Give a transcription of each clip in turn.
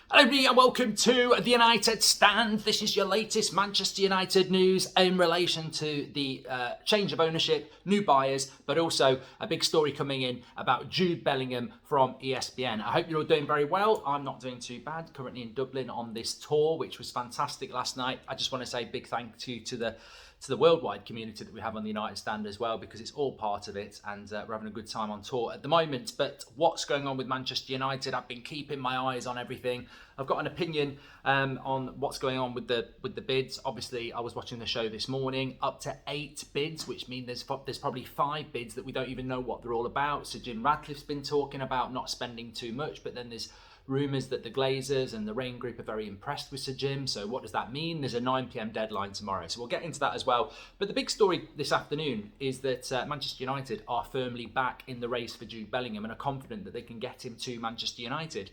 Hello everybody and welcome to the United Stand. This is your latest Manchester United news in relation to the change of ownership, new buyers, but also a big story coming in about Jude Bellingham from ESPN. I hope you're all doing very well. I'm not doing too bad. Currently in Dublin on this tour, which was fantastic last night. I just want to say a big thank you to the worldwide community that we have on the United Stand as well, because it's all part of it, and we're having a good time on tour at the moment. But what's going on with Manchester United? I've been keeping my eyes on everything. I've got an opinion on what's going on with the bids. Obviously, I was watching the show this morning. Up to 8 bids, which means there's probably 5 bids that we don't even know what they're all about. So Jim Radcliffe's been talking about not spending too much, but then there's rumours that the Glazers and the Rain Group are very impressed with Sir Jim. So what does that mean? There's a 9 p.m. deadline tomorrow. So we'll get into that as well. But the big story this afternoon is that Manchester United are firmly back in the race for Jude Bellingham and are confident that they can get him to Manchester United.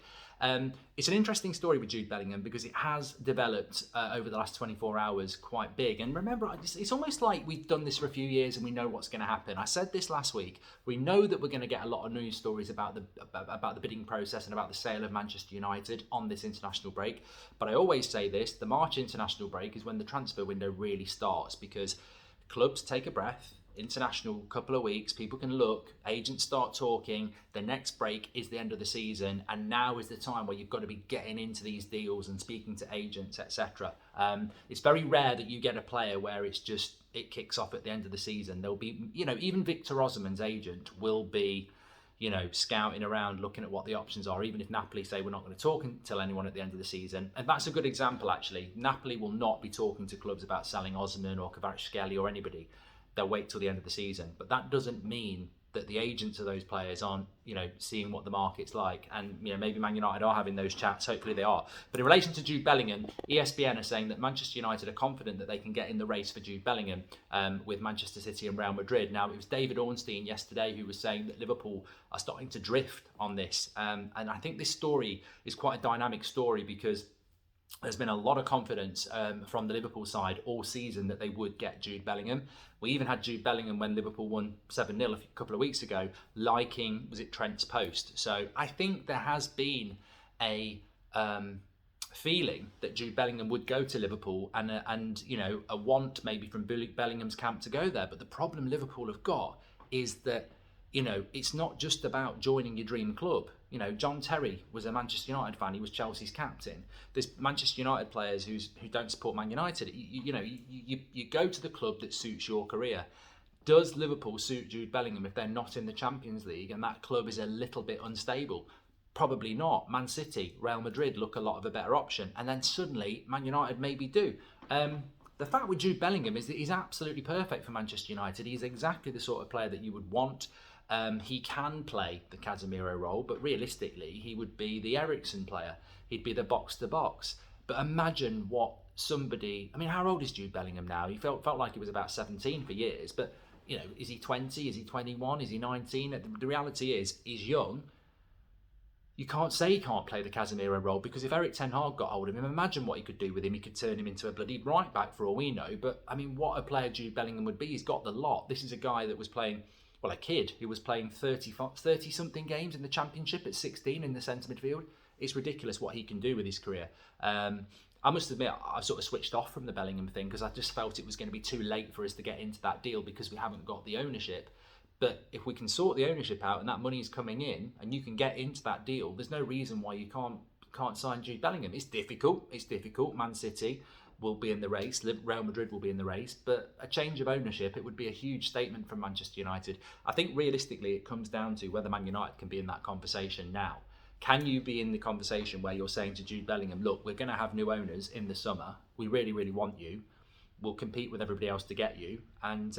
It's an interesting story with Jude Bellingham because it has developed over the last 24 hours quite big. And remember, it's almost like we've done this for a few years and we know what's going to happen. I said this last week. We know that we're going to get a lot of news stories about the bidding process and about the sale of Manchester United on this international break. But I always say this, the March international break is when the transfer window really starts, because clubs take a breath. International couple of weeks, people can look, agents start talking, the next break is the end of the season, and now is the time where you've got to be getting into these deals and speaking to agents, etc. It's very rare that you get a player where it kicks off at the end of the season. There'll be, even Victor Osimhen's agent will be, scouting around, looking at what the options are, even if Napoli say we're not going to talk until anyone at the end of the season. And that's a good example, actually. Napoli will not be talking to clubs about selling Osimhen or Kvaratskhelia or anybody. They'll wait till the end of the season. But that doesn't mean that the agents of those players aren't, seeing what the market's like. And, maybe Man United are having those chats. Hopefully they are. But in relation to Jude Bellingham, ESPN are saying that Manchester United are confident that they can get in the race for Jude Bellingham with Manchester City and Real Madrid. Now, it was David Ornstein yesterday who was saying that Liverpool are starting to drift on this. And I think this story is quite a dynamic story because there's been a lot of confidence from the Liverpool side all season that they would get Jude Bellingham. We even had Jude Bellingham when Liverpool won 7-0 a couple of weeks ago, liking, was it Trent's post? So I think there has been a feeling that Jude Bellingham would go to Liverpool and a want maybe from Bellingham's camp to go there. But the problem Liverpool have got is that, it's not just about joining your dream club. John Terry was a Manchester United fan. He was Chelsea's captain. There's Manchester United players who don't support Man United. You go to the club that suits your career. Does Liverpool suit Jude Bellingham if they're not in the Champions League and that club is a little bit unstable? Probably not. Man City, Real Madrid look a lot of a better option. And then suddenly, Man United maybe do. The fact with Jude Bellingham is that he's absolutely perfect for Manchester United. He's exactly the sort of player that you would want. He can play the Casemiro role, but realistically, he would be the Eriksen player. He'd be the box-to-box. But imagine what somebody... how old is Jude Bellingham now? He felt like he was about 17 for years, but, is he 20? Is he 21? Is he 19? The reality is, he's young. You can't say he can't play the Casemiro role, because if Erik ten Hag got hold of him, imagine what he could do with him. He could turn him into a bloody right back for all we know. But, what a player Jude Bellingham would be. He's got the lot. This is a guy that was playing... a kid who was playing 30-something games in the Championship at 16 in the centre midfield. It's ridiculous what he can do with his career. I must admit, I've sort of switched off from the Bellingham thing because I just felt it was going to be too late for us to get into that deal because we haven't got the ownership. But if we can sort the ownership out and that money is coming in and you can get into that deal, there's no reason why you can't sign Jude Bellingham. It's difficult. Man City will be in the race, Real Madrid will be in the race, but a change of ownership, it would be a huge statement from Manchester United. I think realistically it comes down to whether Man United can be in that conversation now. Can you be in the conversation where you're saying to Jude Bellingham, look, we're going to have new owners in the summer, we really, really want you, we'll compete with everybody else to get you, and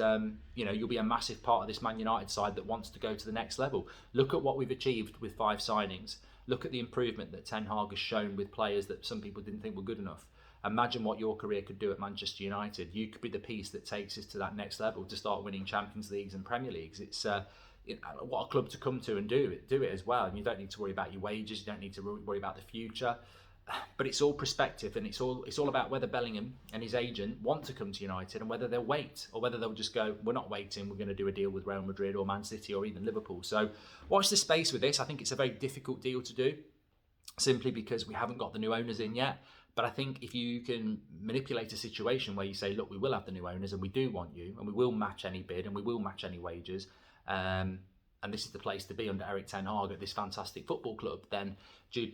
you'll be a massive part of this Man United side that wants to go to the next level. Look at what we've achieved with 5 signings. Look at the improvement that Ten Hag has shown with players that some people didn't think were good enough. Imagine what your career could do at Manchester United. You could be the piece that takes us to that next level to start winning Champions Leagues and Premier Leagues. It's what a club to come to and do it as well. And you don't need to worry about your wages. You don't need to worry about the future. But it's all perspective, and it's all about whether Bellingham and his agent want to come to United and whether they'll wait or whether they'll just go, we're not waiting, we're going to do a deal with Real Madrid or Man City or even Liverpool. So watch the space with this. I think it's a very difficult deal to do. simply because we haven't got the new owners in yet. But I think if you can manipulate a situation where you say, look, we will have the new owners and we do want you, and we will match any bid and we will match any wages, and this is the place to be under Eric Ten Hag at this fantastic football club, then Jude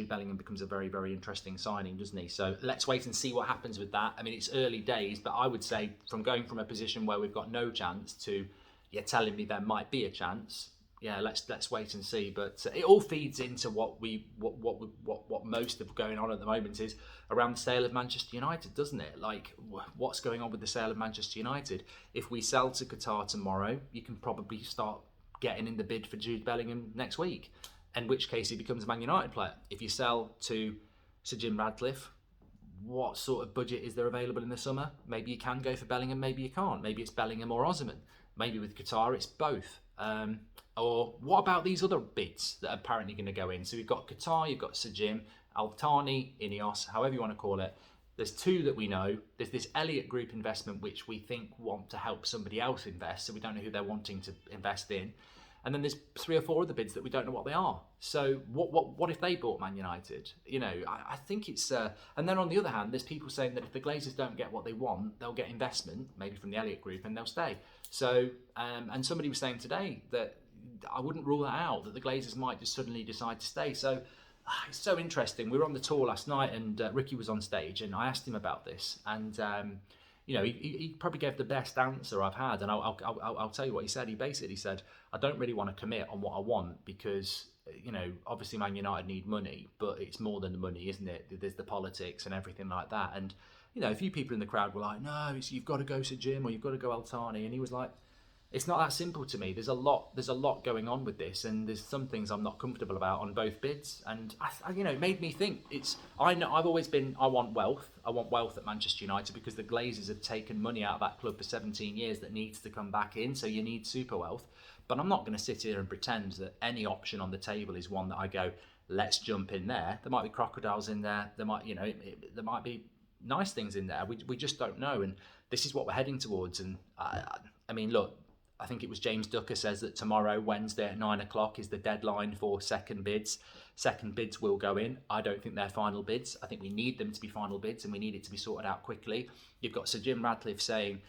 Bellingham becomes a very, very interesting signing, doesn't he? So let's wait and see what happens with that. I mean, it's early days, but I would say from going from a position where we've got no chance to, you're telling me there might be a chance. Yeah, let's wait and see. But it all feeds into what most of going on at the moment is around the sale of Manchester United, doesn't it? Like, what's going on with the sale of Manchester United? If we sell to Qatar tomorrow, you can probably start getting in the bid for Jude Bellingham next week, in which case he becomes a Man United player. If you sell to Sir Jim Ratcliffe, what sort of budget is there available in the summer? Maybe you can go for Bellingham, maybe you can't. Maybe it's Bellingham or Osimhen. Maybe with Qatar it's both. Or what about these other bids that are apparently going to go in? So we've got Qatar, you've got Sir Jim, Al-Thani, Ineos, however you want to call it. There's two that we know. There's this Elliott Group investment, which we think want to help somebody else invest, so we don't know who they're wanting to invest in. And then there's 3 or 4 other bids that we don't know what they are. So what if they bought Man United? You know, I think it's... and then on the other hand, there's people saying that if the Glazers don't get what they want, they'll get investment, maybe from the Elliott Group, and they'll stay. So, and somebody was saying today that I wouldn't rule that out, that the Glazers might just suddenly decide to stay. So it's so interesting. We were on the tour last night and Ricky was on stage and I asked him about this. And, you know, he probably gave the best answer I've had. And I'll tell you what he said. He basically said, I don't really want to commit on what I want because, you know, obviously Man United need money, but it's more than the money, isn't it? There's the politics and everything like that. And, you know, a few people in the crowd were like, no, you've got to go to Jim or you've got to go Al-Thani. And he was like, it's not that simple to me. There's a lot going on with this, and there's some things I'm not comfortable about on both bids. And I you know, it made me think. I know I've always been. I want wealth. I want wealth at Manchester United because the Glazers have taken money out of that club for 17 years that needs to come back in. So you need super wealth. But I'm not going to sit here and pretend that any option on the table is one that I go, let's jump in there. There might be crocodiles in there. There might, you know, there might be nice things in there. We just don't know. And this is what we're heading towards. And I mean, look. I think it was James Ducker says that tomorrow, Wednesday at 9 o'clock is the deadline for second bids. Second bids will go in. I don't think they're final bids. I think we need them to be final bids and we need it to be sorted out quickly. You've got Sir Jim Ratcliffe saying,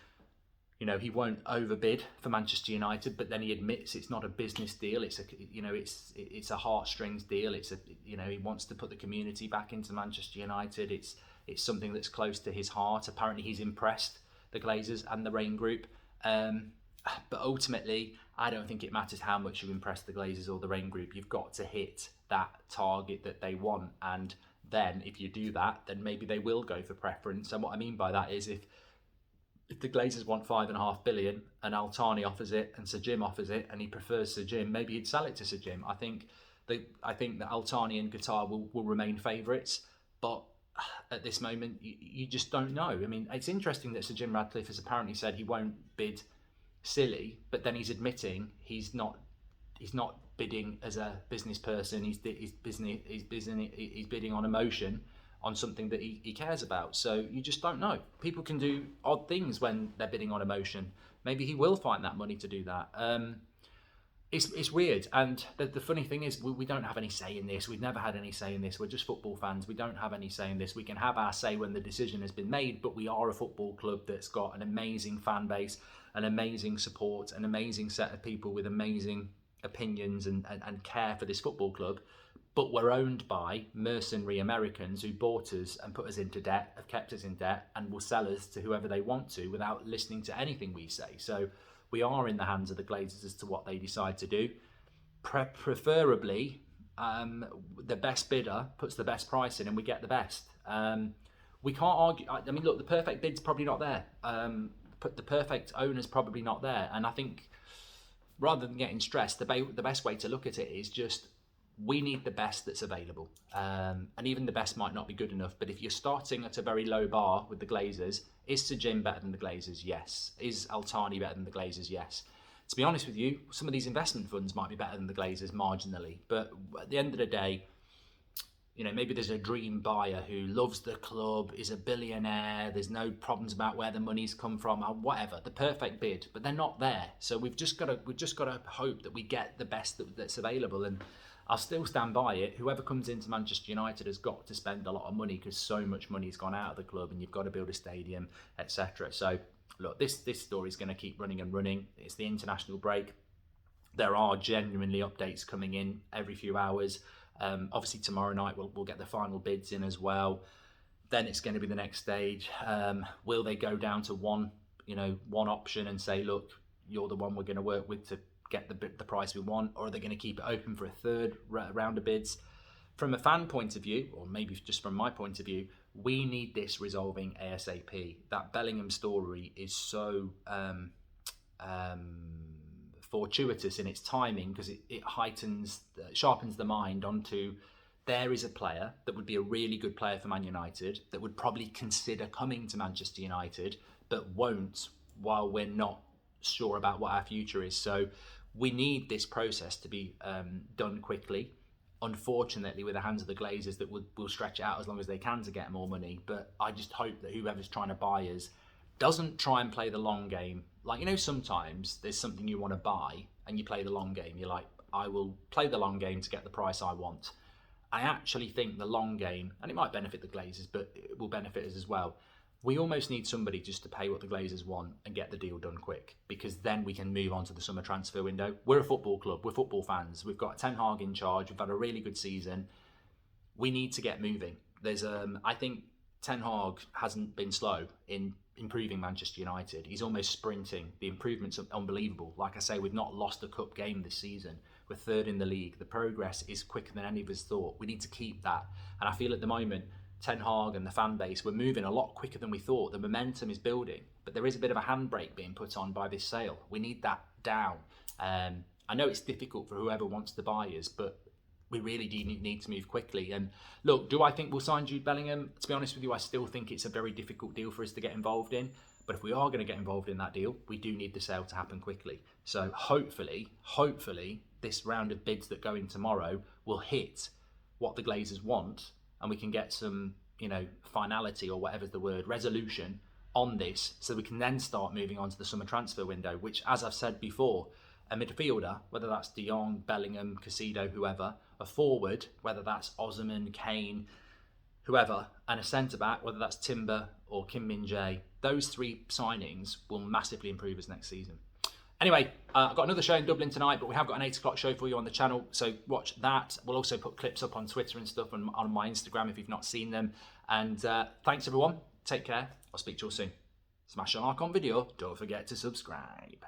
you know, he won't overbid for Manchester United, but then he admits it's not a business deal. It's a, you know, it's a heartstrings deal. It's a, you know, he wants to put the community back into Manchester United. It's something that's close to his heart. Apparently he's impressed the Glazers and the Rain Group. But ultimately, I don't think it matters how much you impress the Glazers or the Rain Group. You've got to hit that target that they want. And then if you do that, then maybe they will go for preference. And what I mean by that is if the Glazers want $5.5 billion and Al-Thani offers it and Sir Jim offers it and he prefers Sir Jim, maybe he'd sell it to Sir Jim. I think that Al-Thani and Qatar will remain favourites. But at this moment, you just don't know. I mean, it's interesting that Sir Jim Ratcliffe has apparently said he won't bid silly, but then he's admitting he's not bidding as a business person. He's bidding on emotion, on something that he cares about. So you just don't know. People can do odd things when they're bidding on emotion. Maybe he will find that money to do that. It's weird, and the funny thing is we don't have any say in this. We've never had any say in this. We're just football fans. We don't have any say in this. We can have our say when the decision has been made, but we are a football club that's got an amazing fan base, an amazing support, an amazing set of people with amazing opinions and care for this football club. But we're owned by mercenary Americans who bought us and put us into debt, have kept us in debt, and will sell us to whoever they want to without listening to anything we say. So we are in the hands of the Glazers as to what they decide to do. Preferably, the best bidder puts the best price in and we get the best. We can't argue. I mean, look, the perfect bid's probably not there. But the perfect owner's probably not there. And I think rather than getting stressed, the best way to look at it is just we need the best that's available. And even the best might not be good enough. But if you're starting at a very low bar with the Glazers, is Sir Jim better than the Glazers? Yes. Is Al-Thani better than the Glazers? Yes. To be honest with you, some of these investment funds might be better than the Glazers marginally. But at the end of the day, you know, maybe there's a dream buyer who loves the club, is a billionaire, there's no problems about where the money's come from, or whatever, the perfect bid, but they're not there. So we've just got to hope that we get the best that's available. And I'll still stand by it. Whoever comes into Manchester United has got to spend a lot of money because so much money's gone out of the club and you've got to build a stadium, etc. So look, this story is going to keep running and running. It's the international break. There are genuinely updates coming in every few hours. Obviously tomorrow night we'll get the final bids in as well. Then it's going to be the next stage. Will they go down to one option and say, look, you're the one we're going to work with to get the price we want, or are they going to keep it open for a third round of bids? From a fan point of view, or maybe just from my point of view, we need this resolving ASAP. That Bellingham story is so fortuitous in its timing because it sharpens the mind onto there is a player that would be a really good player for Man United that would probably consider coming to Manchester United but won't while we're not sure about what our future is. So we need this process to be done quickly. Unfortunately, with the hands of the Glazers that will stretch it out as long as they can to get more money. But I just hope that whoever's trying to buy us doesn't try and play the long game. Like, sometimes there's something you want to buy and you play the long game. You're like, I will play the long game to get the price I want. I actually think the long game, and it might benefit the Glazers, but it will benefit us as well. We almost need somebody just to pay what the Glazers want and get the deal done quick, because then we can move on to the summer transfer window. We're a football club. We're football fans. We've got Ten Hag in charge. We've had a really good season. We need to get moving. I think Ten Hag hasn't been slow in improving Manchester United. He's almost sprinting. The improvements are unbelievable. Like I say, we've not lost a cup game this season. We're third in the league. The progress is quicker than any of us thought. We need to keep that. And I feel at the moment, Ten Hag and the fan base, we're moving a lot quicker than we thought. The momentum is building, but there is a bit of a handbrake being put on by this sale. We need that down. I know it's difficult for whoever wants to buy us, but we really do need to move quickly. And look, do I think we'll sign Jude Bellingham? To be honest with you, I still think it's a very difficult deal for us to get involved in. But if we are going to get involved in that deal, we do need the sale to happen quickly. So hopefully, this round of bids that go in tomorrow will hit what the Glazers want, and we can get some, finality, or whatever's the word, resolution on this, so we can then start moving on to the summer transfer window, which, as I've said before, a midfielder, whether that's De Jong, Bellingham, Casido, whoever, a forward, whether that's Osimhen, Kane, whoever, and a centre-back, whether that's Timber or Kim Min-jae, those three signings will massively improve us next season. Anyway, I've got another show in Dublin tonight, but we have got an 8 o'clock show for you on the channel, so watch that. We'll also put clips up on Twitter and stuff and on my Instagram if you've not seen them. And thanks, everyone. Take care. I'll speak to you all soon. Smash the like on video. Don't forget to subscribe.